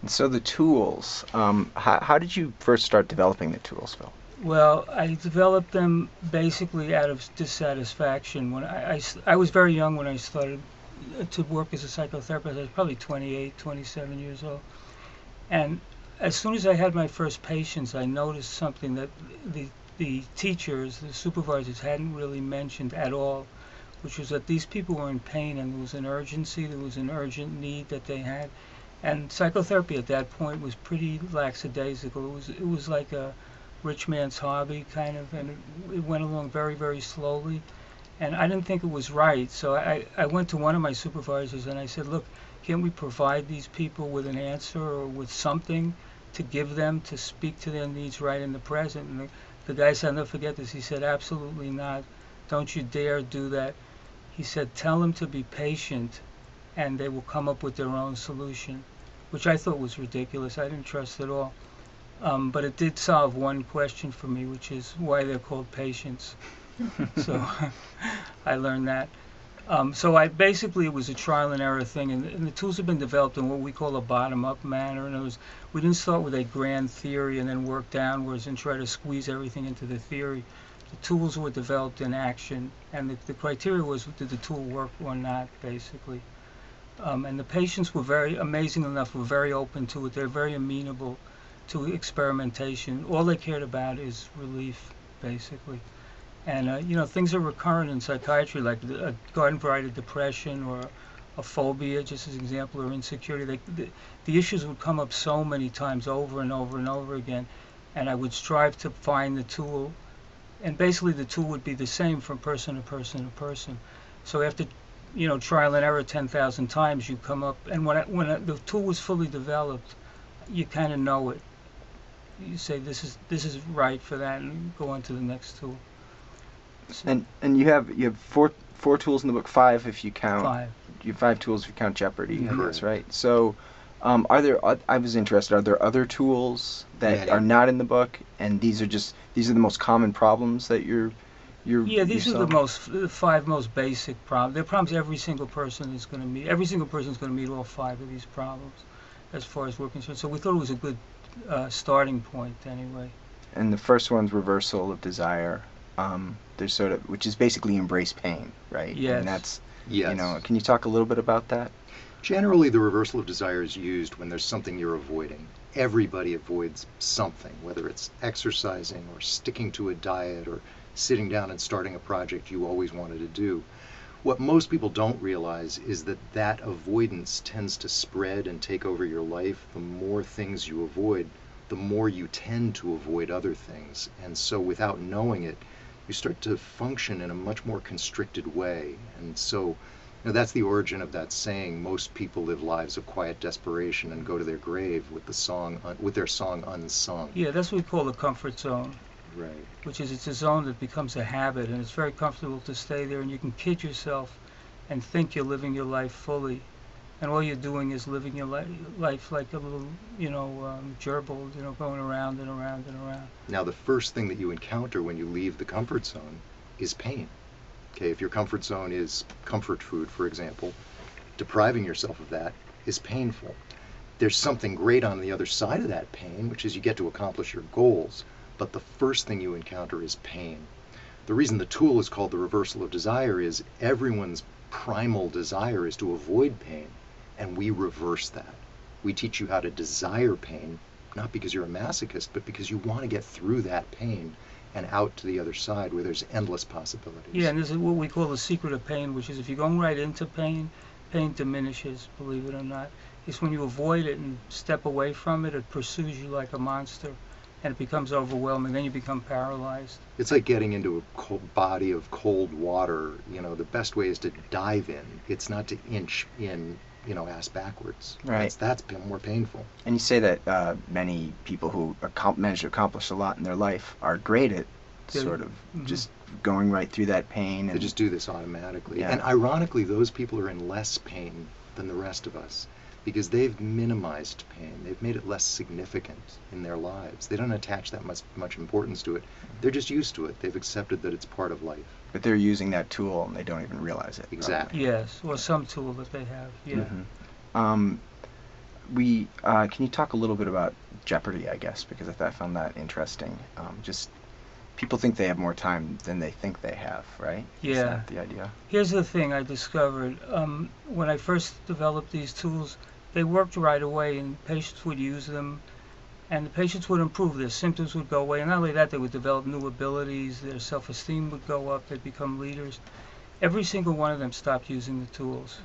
And so the tools, how did you first start developing the tools, Phil? Well, I developed them basically out of dissatisfaction. I was very young when I started to work as a psychotherapist. I was probably 28, 27 years old. And as soon as I had my first patients, I noticed something that the, the teachers, the supervisors hadn't really mentioned at all, which was that these people were in pain and there was an urgency, there was an urgent need that they had. And psychotherapy at that point was pretty lackadaisical. It was like a rich man's hobby kind of, and it went along very, very slowly. And I didn't think it was right. So I went to one of my supervisors and I said, look, can't we provide these people with an answer or with something to give them to speak to their needs right in the present? And the guy said, I'll never forget this. He said, absolutely not. Don't you dare do that. He said, tell them to be patient and they will come up with their own solution, which I thought was ridiculous. I didn't trust at all. But it did solve one question for me, which is why they're called patients. So I learned that. So I basically it was a trial and error thing, and the tools have been developed in what we call a bottom-up manner. In other words, we didn't start with a grand theory and then work downwards and try to squeeze everything into the theory. The tools were developed in action, and the criteria was did the tool work or not, basically. And the patients were very amazing enough, were very open to it. They're very amenable to experimentation. All they cared about is relief, basically. And things are recurrent in psychiatry, like a garden variety depression or a phobia, just as an example, or insecurity. The issues would come up so many times over and over and over again, and I would strive to find the tool, and basically the tool would be the same from person to person to person. So after trial and error 10,000 times, you come up, and the tool was fully developed, you kind of know it. You say this is right for that, and go on to the next tool. So, And you have four tools in the book, five if you count. 5. You have 5 tools if you count Jeopardy, I Mhm. guess, right? So, I was interested. Are there other tools that Many. are not in the book, and these are the most common problems that Yeah, you these are solve? the 5 most basic problems. They're problems every single person is going to meet. Every single person is going to meet all 5 of these problems, as far as we're concerned. So we thought it was a good starting point, anyway. And the first one's reversal of desire. There's sort of, which is basically embrace pain, right? And Yes. that's, Yes. can you talk a little bit about that? Generally, the reversal of desire is used when there's something you're avoiding. Everybody avoids something, whether it's exercising or sticking to a diet or sitting down and starting a project you always wanted to do. What most people don't realize is that that avoidance tends to spread and take over your life. The more things you avoid, the more you tend to avoid other things. And so without knowing it, you start to function in a much more constricted way. And so that's the origin of that saying, most people live lives of quiet desperation and go to their grave with their song unsung. Yeah, that's what we call the comfort zone, Right. which is it's a zone that becomes a habit, and it's very comfortable to stay there, and you can kid yourself and think you're living your life fully, and all you're doing is living your life like a little, gerbil, going around and around and around. Now, the first thing that you encounter when you leave the comfort zone is pain. Okay, if your comfort zone is comfort food, for example, depriving yourself of that is painful. There's something great on the other side of that pain, which is you get to accomplish your goals, but the first thing you encounter is pain. The reason the tool is called the reversal of desire is everyone's primal desire is to avoid pain, and we reverse that. We teach you how to desire pain, not because you're a masochist, but because you want to get through that pain and out to the other side where there's endless possibilities. Yeah, and this is what we call the secret of pain, which is if you're going right into pain, pain diminishes, believe it or not. It's when you avoid it and step away from it, it pursues you like a monster, and it becomes overwhelming. Then you become paralyzed. It's like getting into a body of cold water. The best way is to dive in. It's not to inch in, ass backwards. Right. That's more painful. And you say that many people who manage to accomplish a lot in their life are great at sort of just going right through that pain. They And just do this automatically. Yeah. And ironically, those people are in less pain than the rest of us because they've minimized pain. They've made it less significant in their lives. They don't attach that much importance to it. They're just used to it. They've accepted that it's part of life. but they're using that tool and they don't even realize it. Exactly. Yes, or some tool that they have. Yeah. Um, can you talk a little bit about Jeopardy, I guess, because I found that interesting. Just people think they have more time than they think they have, right? Is Yeah. that the idea? Here's the thing I discovered. When I first developed these tools, they worked right away, and patients would use them, and the patients would improve. Their symptoms would go away, and not only that, they would develop new abilities. Their self-esteem would go up. They'd become leaders. Every single one of them stopped using the tools.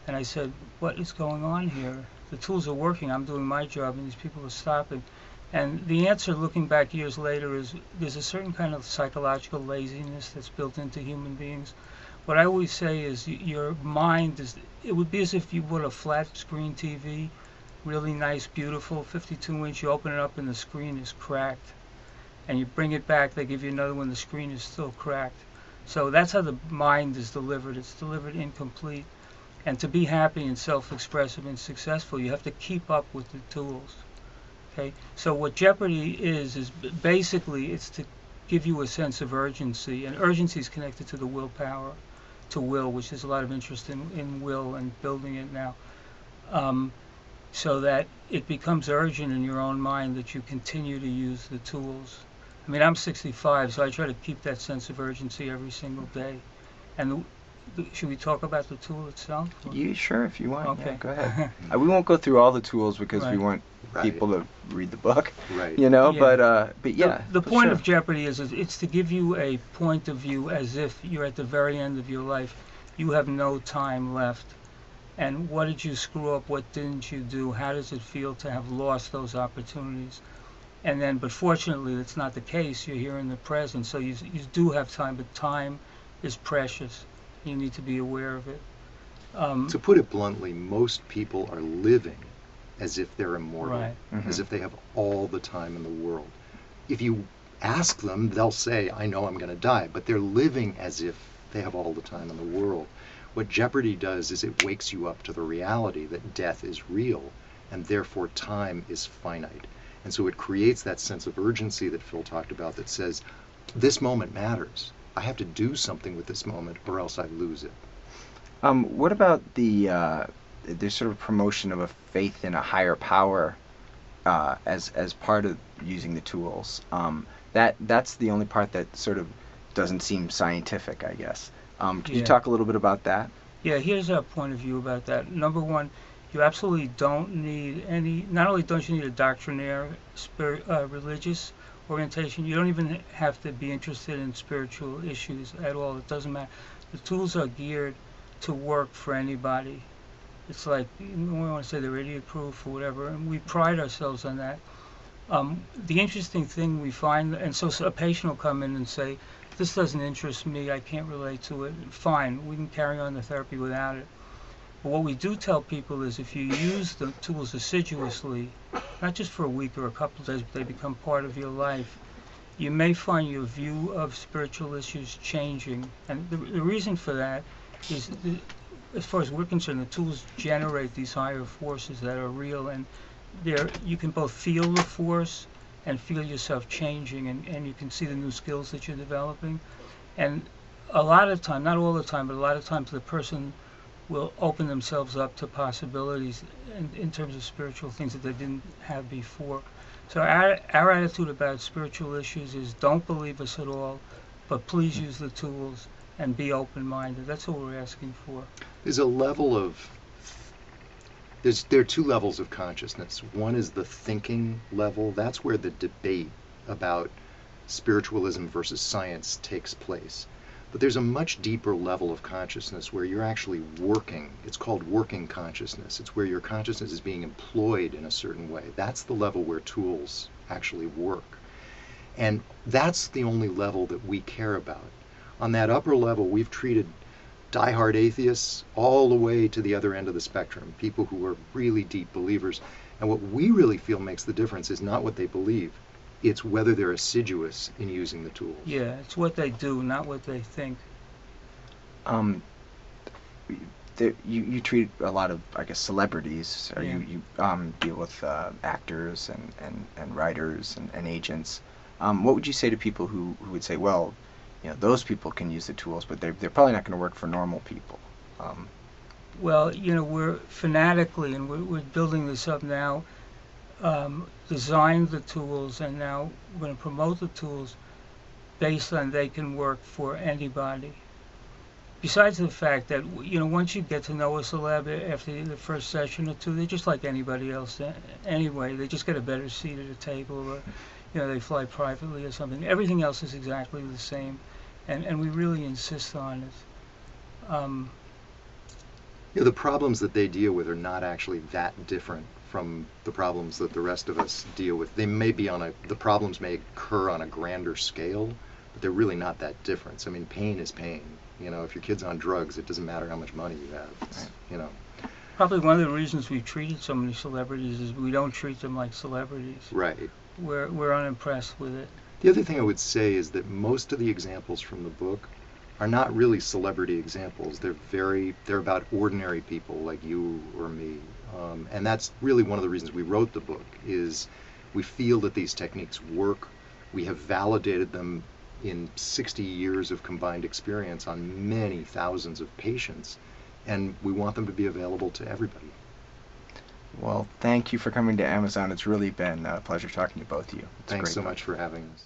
And I said, what is going on here? The tools are working. I'm doing my job, and these people are stopping. And the answer, looking back years later, is there's a certain kind of psychological laziness that's built into human beings. What I always say is your mind is, it would be as if you bought a flat screen TV, really nice, beautiful, 52-inch, you open it up and the screen is cracked. And you bring it back, they give you another one, the screen is still cracked. So that's how the mind is delivered. It's delivered incomplete. And to be happy and self-expressive and successful, you have to keep up with the tools. Okay, so what Jeopardy is basically it's to give you a sense of urgency, and urgency is connected to the willpower, to will, which there's a lot of interest in will and building it now, so that it becomes urgent in your own mind that you continue to use the tools. I mean, I'm 65, so I try to keep that sense of urgency every single day. And should we talk about the tool itself? You sure, if you want. Okay. Yeah, go ahead. We won't go through all the tools because we Right. want people to read the book. Right. You know, Yeah. but yeah. The point sure. of Jeopardy is it's to give you a point of view as if you're at the very end of your life. You have no time left. And what did you screw up? What didn't you do? How does it feel to have lost those opportunities? And then, but fortunately, that's not the case. You're here in the present, so you do have time, but time is precious. You need to be aware of it. To put it bluntly, most people are living as if they're immortal, Right. as if they have all the time in the world. If you ask them, they'll say, I know I'm going to die, but they're living as if they have all the time in the world. What Jeopardy does is it wakes you up to the reality that death is real, and therefore time is finite. And so it creates that sense of urgency that Phil talked about that says, this moment matters. I have to do something with this moment or else I lose it. What about there's sort of promotion of a faith in a higher power as part of using the tools. That's the only part that sort of doesn't seem scientific, I guess. Can you Yeah. talk a little bit about that? Yeah, here's our point of view about that. Number one, you absolutely don't need not only don't you need a doctrinaire, religious orientation, you don't even have to be interested in spiritual issues at all. It doesn't matter. The tools are geared to work for anybody. It's like, we want to say they're idiot proof or whatever, and we pride ourselves on that. The interesting thing we find, and so a patient will come in and say, this doesn't interest me, I can't relate to it. Fine, we can carry on the therapy without it. But what we do tell people is if you use the tools assiduously, not just for a week or a couple of days, but they become part of your life, you may find your view of spiritual issues changing. And the reason for that is, as far as we're concerned, the tools generate these higher forces that are real, and you can both feel the force and feel yourself changing, and you can see the new skills that you're developing. And a lot of time, not all the time, but a lot of times the person will open themselves up to possibilities in terms of spiritual things that they didn't have before. So our attitude about spiritual issues is don't believe us at all, but please use the tools and be open-minded. That's all we're asking for. There's a level of there are two levels of consciousness. One is the thinking level. That's where the debate about spiritualism versus science takes place. But there's a much deeper level of consciousness where you're actually working. It's called working consciousness. It's where your consciousness is being employed in a certain way. That's the level where tools actually work. And that's the only level that we care about. On that upper level, we've treated diehard atheists all the way to the other end of the spectrum, people who are really deep believers. And what we really feel makes the difference is not what they believe, it's whether they're assiduous in using the tools. Yeah, it's what they do, not what they think. You treat a lot of, I guess, celebrities. Or Yeah. you deal with actors and writers and agents. What would you say to people who would say, well, those people can use the tools, but they're probably not going to work for normal people? Well, we're fanatically, and we're building this up now, designed the tools, and now we're going to promote the tools based on they can work for anybody. Besides the fact that, once you get to know a celeb after the first session or two, they're just like anybody else anyway. They just get a better seat at a table, or they fly privately or something. Everything else is exactly the same, and we really insist on it. The problems that they deal with are not actually that different from the problems that the rest of us deal with. They may be the problems may occur on a grander scale, but they're really not that different. I mean, pain is pain. If your kid's on drugs, it doesn't matter how much money you have. Probably one of the reasons we've treated so many celebrities is we don't treat them like celebrities. Right. We're unimpressed with it. The other thing I would say is that most of the examples from the book are not really celebrity examples. They're about ordinary people like you or me. And that's really one of the reasons we wrote the book, is we feel that these techniques work. We have validated them in 60 years of combined experience on many thousands of patients, and we want them to be available to everybody. Well, thank you for coming to Amazon. It's really been a pleasure talking to both of you. Thanks so much for having us.